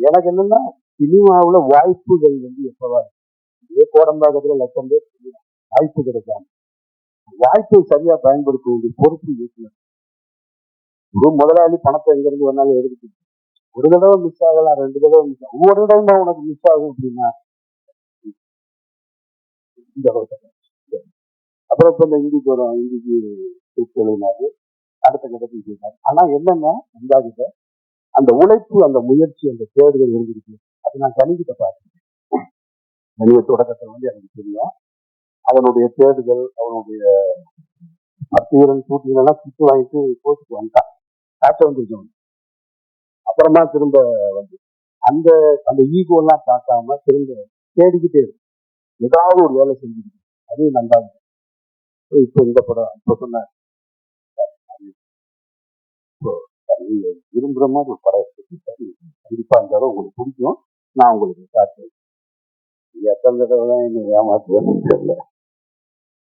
எனக்கு என்னன்னா சினிமாவுல வாய்ப்புகள் எப்பவா இதே கோடம்பாக்கத்துல லட்சம் பேர் வாய்ப்பு கிடைக்காம வாய்ப்பை சரியா பயன்படுத்த வேண்டிய பொறுப்பு இயக்குனர். ஒரு முதலாளி பணத்தை எங்கிருந்து வேணாலும் எடுத்து ஒரு தடவை மிஸ் ஆகலாம், 2 தடவை மிஸ் ஆகும். ஒவ்வொரு தடவை தான் உனக்கு மிஸ் ஆகும் அப்படின்னா இந்த அப்புறம் இப்ப இந்த இந்திக்கு வரும், இந்திக்கு எழுதினாரு, அடுத்த கட்டத்துக்கு போயிட்டாரு. ஆனா என்னன்னா இந்தாகிட்ட அந்த உழைப்பு, அந்த முயற்சி, அந்த தேடுதல் இருந்திருக்கு. அது நான் கணிக்கிட்ட பார்த்தேன். கணித தொடக்கத்தை எனக்கு தெரியும். அவனுடைய தேடுதல், அவனுடைய மத்தியரன் கூட்டிலாம் சுட்டு வாங்கிட்டு கோச்சுட்டு வந்துட்டான். காட்ட வந்துருக்கோம். அப்புறமா திரும்ப வந்து அந்த அந்த ஈகோ எல்லாம் காட்டாம திரும்ப தேடிக்கிட்டே இருக்கு. ஏதாவது ஒரு வேலை செஞ்சுக்கிட்டு அது நல்லா இருக்கு. இப்போ இந்த படம் இப்ப சொன்ன விரும்புற மாதிரி ஒரு படம் இருக்கு. கண்டிப்பா இருந்தாலும் உங்களுக்கு பிடிக்கும். நான் உங்களுக்கு காட்டுறேன். எத்தனை தடவை தான் என்ன ஏமாத்துவேன்னு தெரியல.